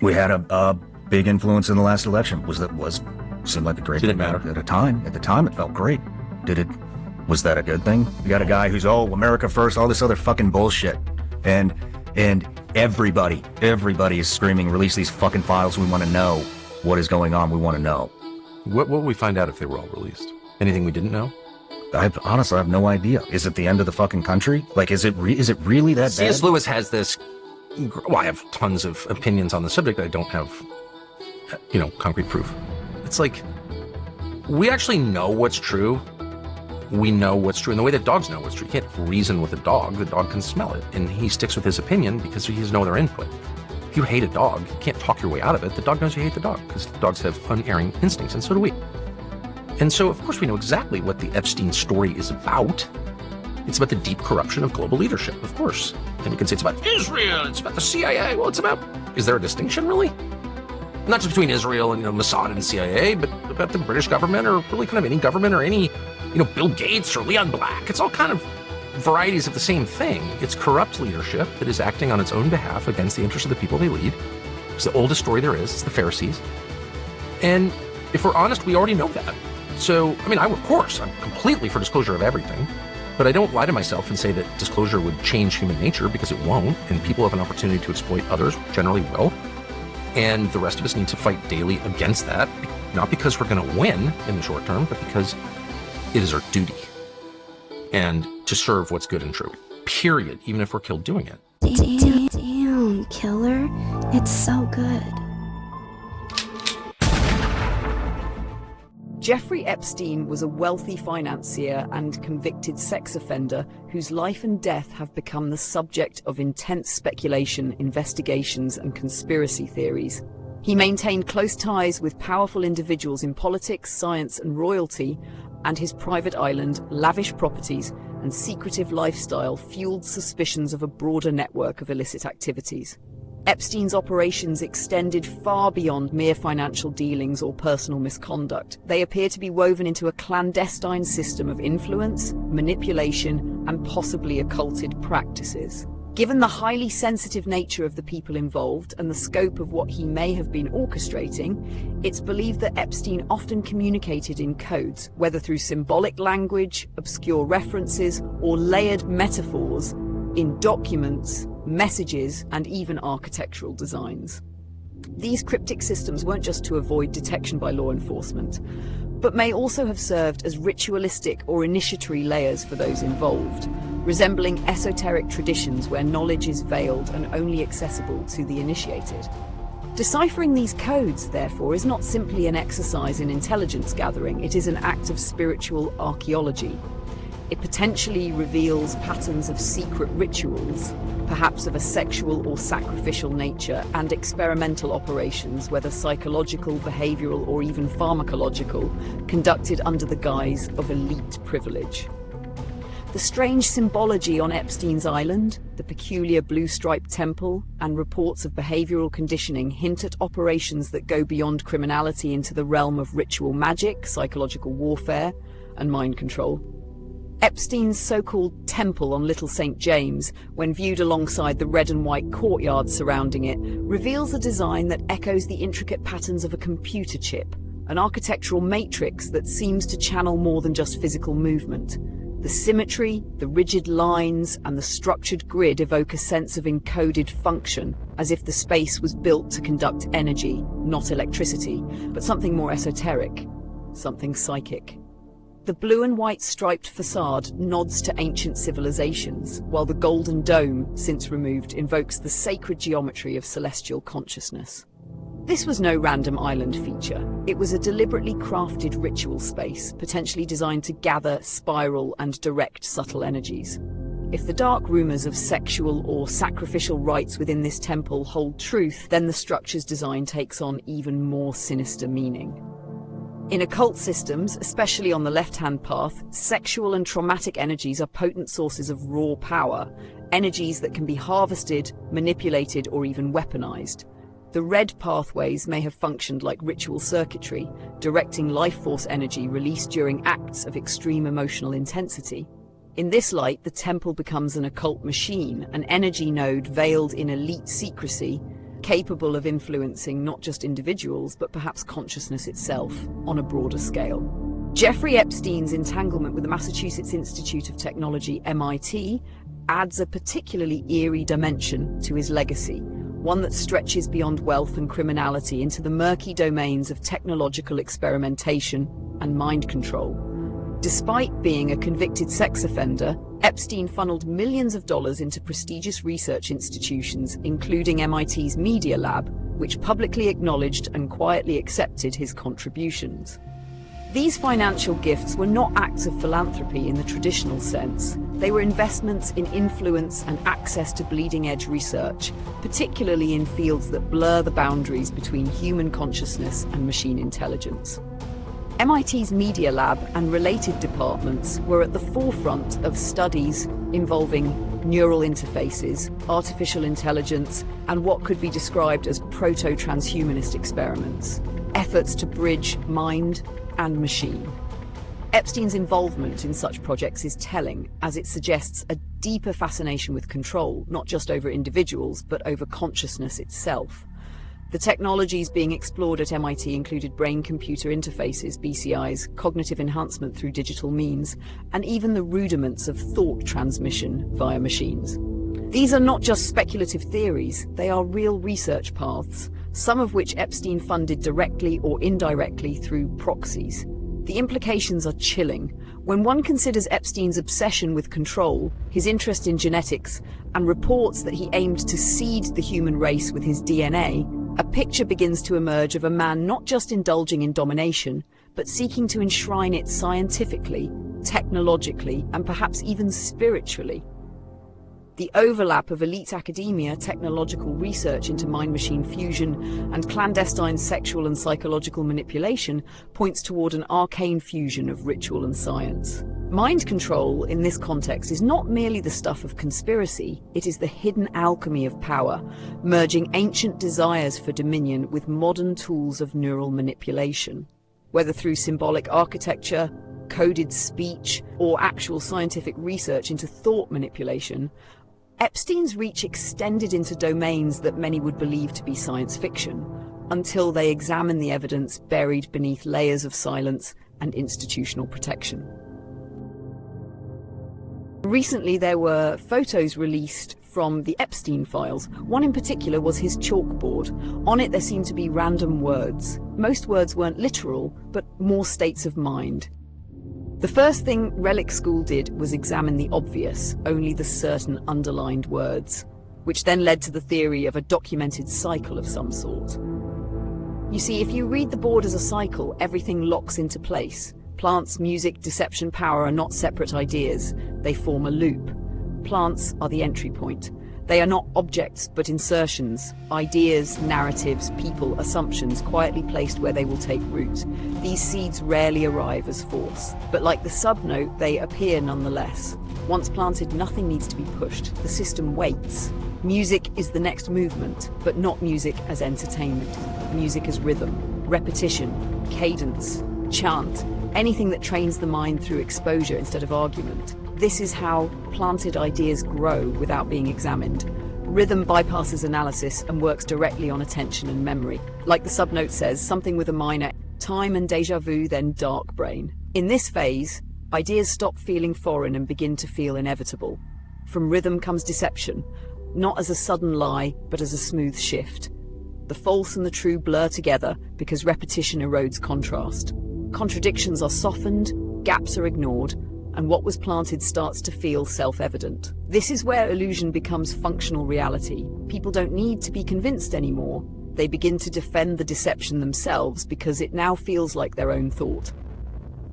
We had a big influence in the last election. Seemed like a great Didn't thing matter. at the time. At the time, it felt great. Was that a good thing? You got a guy who's, America first, all this other fucking bullshit. And everybody is screaming, release these fucking files. We want to know what is going on. We want to know. What will we find out if they were all released? Anything we didn't know? Honestly, I have no idea. Is it the end of the fucking country? Like, is it really that bad? C.S. Lewis has this, well, I have tons of opinions on the subject. I don't have, concrete proof. It's like, we actually know what's true. We know what's true in the way that dogs know what's true. You can't reason with a dog. The dog can smell it, and he sticks with his opinion because he has no other input. If you hate a dog, you can't talk your way out of it. The dog knows you hate the dog because dogs have unerring instincts, and so do we. And so, of course, we know exactly what the Epstein story is about. It's about the deep corruption of global leadership, of course. And you can say it's about Israel, it's about the CIA. Well, is there a distinction, really? Not just between Israel and Mossad and CIA, but about the British government, or really kind of any government, or any, Bill Gates or Leon Black. It's all kind of varieties of the same thing. It's corrupt leadership that is acting on its own behalf against the interests of the people they lead. It's the oldest story there is. It's the Pharisees. And if we're honest, we already know that. So, of course, I'm completely for disclosure of everything, but I don't lie to myself and say that disclosure would change human nature, because it won't, and people have an opportunity to exploit others, generally will. And the rest of us need to fight daily against that, not because we're going to win in the short term, but because it is our duty, and to serve what's good and true, period, even if we're killed doing it. Damn, killer. It's so good. Jeffrey Epstein was a wealthy financier and convicted sex offender whose life and death have become the subject of intense speculation, investigations, and conspiracy theories. He maintained close ties with powerful individuals in politics, science, and royalty, and his private island, lavish properties, and secretive lifestyle fueled suspicions of a broader network of illicit activities. Epstein's operations extended far beyond mere financial dealings or personal misconduct. They appear to be woven into a clandestine system of influence, manipulation, and possibly occulted practices. Given the highly sensitive nature of the people involved and the scope of what he may have been orchestrating, it's believed that Epstein often communicated in codes, whether through symbolic language, obscure references, or layered metaphors in documents, messages, and even architectural designs. These cryptic systems weren't just to avoid detection by law enforcement, but may also have served as ritualistic or initiatory layers for those involved, resembling esoteric traditions where knowledge is veiled and only accessible to the initiated. Deciphering these codes, therefore, is not simply an exercise in intelligence gathering, it is an act of spiritual archaeology. It potentially reveals patterns of secret rituals, perhaps of a sexual or sacrificial nature, and experimental operations, whether psychological, behavioral, or even pharmacological, conducted under the guise of elite privilege. The strange symbology on Epstein's island, the peculiar blue-striped temple, and reports of behavioral conditioning hint at operations that go beyond criminality into the realm of ritual magic, psychological warfare, and mind control. Epstein's so-called temple on Little St. James, when viewed alongside the red and white courtyard surrounding it, reveals a design that echoes the intricate patterns of a computer chip, an architectural matrix that seems to channel more than just physical movement. The symmetry, the rigid lines, and the structured grid evoke a sense of encoded function, as if the space was built to conduct energy, not electricity, but something more esoteric, something psychic. The blue and white striped facade nods to ancient civilizations, while the golden dome, since removed, invokes the sacred geometry of celestial consciousness. This was no random island feature. It was a deliberately crafted ritual space, potentially designed to gather, spiral, and direct subtle energies. If the dark rumors of sexual or sacrificial rites within this temple hold truth, then the structure's design takes on even more sinister meaning. In occult systems, especially on the left-hand path, sexual and traumatic energies are potent sources of raw power, energies that can be harvested, manipulated, or even weaponized. The red pathways may have functioned like ritual circuitry, directing life force energy released during acts of extreme emotional intensity. In this light, the temple becomes an occult machine, an energy node veiled in elite secrecy, capable of influencing not just individuals, but perhaps consciousness itself on a broader scale. Jeffrey Epstein's entanglement with the Massachusetts Institute of Technology, MIT, adds a particularly eerie dimension to his legacy, one that stretches beyond wealth and criminality into the murky domains of technological experimentation and mind control. Despite being a convicted sex offender, Epstein funneled millions of dollars into prestigious research institutions, including MIT's Media Lab, which publicly acknowledged and quietly accepted his contributions. These financial gifts were not acts of philanthropy in the traditional sense. They were investments in influence and access to bleeding-edge research, particularly in fields that blur the boundaries between human consciousness and machine intelligence. MIT's Media Lab and related departments were at the forefront of studies involving neural interfaces, artificial intelligence, and what could be described as proto-transhumanist experiments, efforts to bridge mind and machine. Epstein's involvement in such projects is telling, as it suggests a deeper fascination with control, not just over individuals, but over consciousness itself. The technologies being explored at MIT included brain-computer interfaces, BCIs, cognitive enhancement through digital means, and even the rudiments of thought transmission via machines. These are not just speculative theories, they are real research paths, some of which Epstein funded directly or indirectly through proxies. The implications are chilling. When one considers Epstein's obsession with control, his interest in genetics, and reports that he aimed to seed the human race with his DNA, a picture begins to emerge of a man not just indulging in domination, but seeking to enshrine it scientifically, technologically, and perhaps even spiritually. The overlap of elite academia, technological research into mind-machine fusion, and clandestine sexual and psychological manipulation points toward an arcane fusion of ritual and science. Mind control, in this context, is not merely the stuff of conspiracy, it is the hidden alchemy of power, merging ancient desires for dominion with modern tools of neural manipulation. Whether through symbolic architecture, coded speech, or actual scientific research into thought manipulation, Epstein's reach extended into domains that many would believe to be science fiction, until they examine the evidence buried beneath layers of silence and institutional protection. Recently, there were photos released from the Epstein files. One in particular was his chalkboard. On it, there seemed to be random words. Most words weren't literal, but more states of mind. The first thing RELLIK SKOOL did was examine the obvious, only the certain underlined words, which then led to the theory of a documented cycle of some sort. You see, if you read the board as a cycle, everything locks into place. Plants, music, deception, power are not separate ideas. They form a loop. Plants are the entry point. They are not objects, but insertions, ideas, narratives, people, assumptions, quietly placed where they will take root. These seeds rarely arrive as force, but like the subnote, they appear nonetheless. Once planted, nothing needs to be pushed. The system waits. Music is the next movement, but not music as entertainment. Music as rhythm, repetition, cadence, chant, anything that trains the mind through exposure instead of argument. This is how planted ideas grow without being examined. Rhythm bypasses analysis and works directly on attention and memory. Like the subnote says, something with a minor time and déjà vu, then dark brain. In this phase, ideas stop feeling foreign and begin to feel inevitable. From rhythm comes deception, not as a sudden lie, but as a smooth shift. The false and the true blur together because repetition erodes contrast. Contradictions are softened, gaps are ignored, and what was planted starts to feel self-evident. This is where illusion becomes functional reality. People don't need to be convinced anymore. They begin to defend the deception themselves because it now feels like their own thought.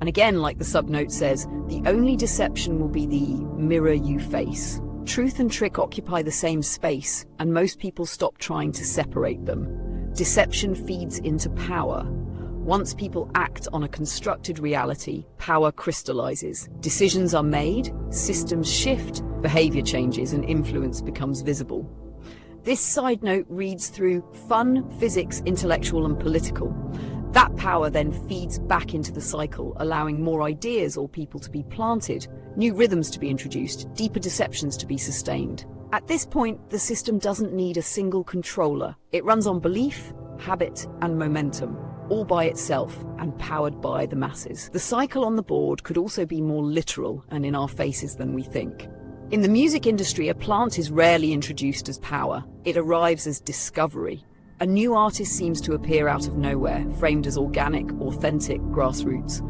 And again, like the subnote says, the only deception will be the mirror you face. Truth and trick occupy the same space, and most people stop trying to separate them. Deception feeds into power. Once people act on a constructed reality, power crystallizes. Decisions are made, systems shift, behavior changes, and influence becomes visible. This side note reads through fun, physics, intellectual, and political. That power then feeds back into the cycle, allowing more ideas or people to be planted, new rhythms to be introduced, deeper deceptions to be sustained. At this point, the system doesn't need a single controller. It runs on belief, habit, and momentum, all by itself and powered by the masses. The cycle on the board could also be more literal and in our faces than we think. In the music industry, a plant is rarely introduced as power. It arrives as discovery. A new artist seems to appear out of nowhere, framed as organic, authentic, grassroots.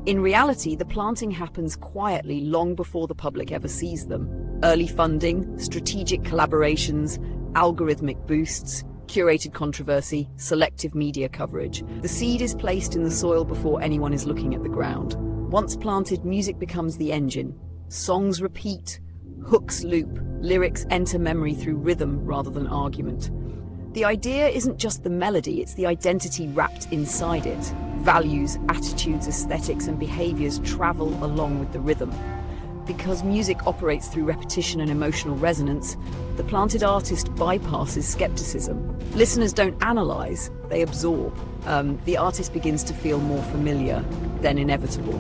In reality, the planting happens quietly long before the public ever sees them. Early funding, strategic collaborations, algorithmic boosts, curated controversy, selective media coverage. The seed is placed in the soil before anyone is looking at the ground. Once planted, music becomes the engine. Songs repeat, hooks loop, lyrics enter memory through rhythm rather than argument. The idea isn't just the melody, it's the identity wrapped inside it. Values, attitudes, aesthetics, and behaviors travel along with the rhythm. Because music operates through repetition and emotional resonance, the planted artist bypasses skepticism. Listeners don't analyze, they absorb. The artist begins to feel more familiar, then inevitable.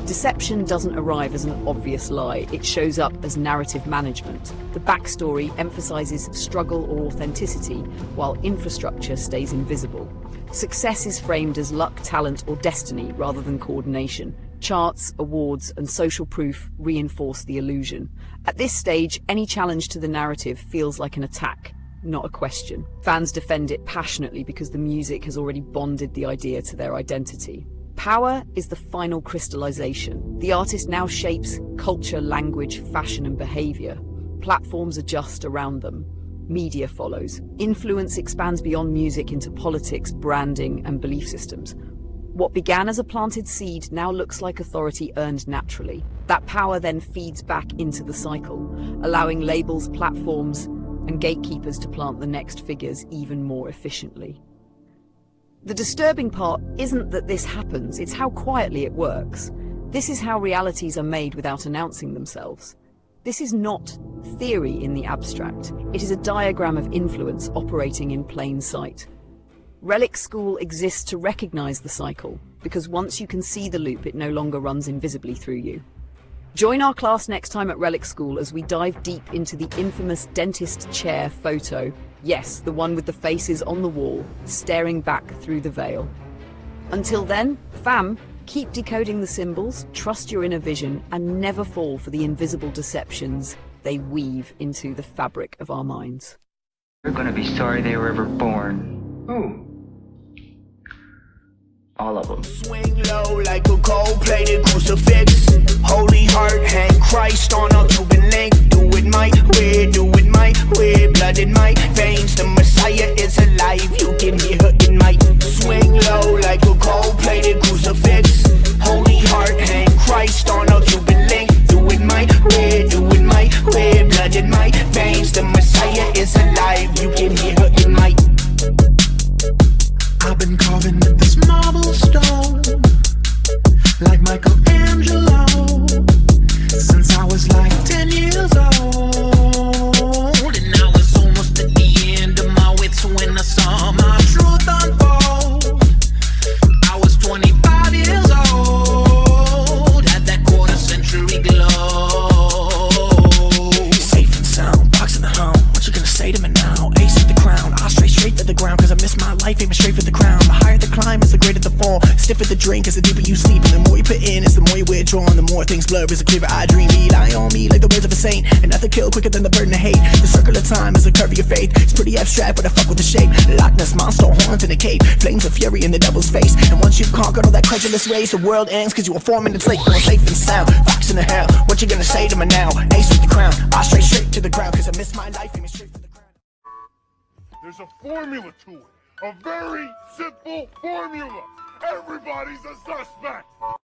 Deception doesn't arrive as an obvious lie, it shows up as narrative management. The backstory emphasizes struggle or authenticity, while infrastructure stays invisible. Success is framed as luck, talent, or destiny rather than coordination. Charts, awards, and social proof reinforce the illusion. At this stage, any challenge to the narrative feels like an attack, not a question. Fans defend it passionately because the music has already bonded the idea to their identity. Power is the final crystallization. The artist now shapes culture, language, fashion, and behavior. Platforms adjust around them. Media follows. Influence expands beyond music into politics, branding, and belief systems. What began as a planted seed now looks like authority earned naturally. That power then feeds back into the cycle, allowing labels, platforms, and gatekeepers to plant the next figures even more efficiently. The disturbing part isn't that this happens, it's how quietly it works. This is how realities are made without announcing themselves. This is not theory in the abstract. It is a diagram of influence operating in plain sight. RELLIK SKOOL exists to recognize the cycle, because once you can see the loop, it no longer runs invisibly through you. Join our class next time at RELLIK SKOOL as we dive deep into the infamous dentist chair photo. Yes, the one with the faces on the wall, staring back through the veil. Until then, fam, keep decoding the symbols, trust your inner vision, and never fall for the invisible deceptions they weave into the fabric of our minds. They're gonna be sorry they were ever born. Who? All of them. Swing low like a gold-plated crucifix. Holy heart, hang Christ on a Cuban link. Do it my way, do it my way. Blood in my veins, the Messiah is alive. You can hear it in my swing low like a gold-plated crucifix. Holy heart, hang Christ on a Cuban link. Do it my way, do it my way. Blood in my veins, the Messiah is alive. You can hear it in my. I've been carving with this marble stone, like Michelangelo, since I was like 10 years old. And I was almost at the end of my wits when I saw my truth unfold. I was 25 years old, had that quarter-century glow. Safe and sound, box in the home. What you gonna say to me now? Ace with the crown, I straight to the ground, cause I miss my life, aiming straight for the crown. The higher the climb is the greater the fall. Stiffer the drink is the deeper you sleep, and the more you put in is the more you withdraw, and the more things blur is the clearer I dream. Rely on me like the words of a saint, and nothing kill quicker than the burden of hate. The circle of time is the curve of your faith. It's pretty abstract, but I fuck with the shape. Loch Ness monster horns in a cave, flames of fury in the devil's face. And once you've conquered all that credulous race, the world ends cause you were forming its lake. Going safe and sound, fox in the hell. What you gonna say to me now? Ace with the crown, I straight to the ground, cause I miss my life, aiming straight for the crown. There's a formula to it. A very simple formula. Everybody's a suspect.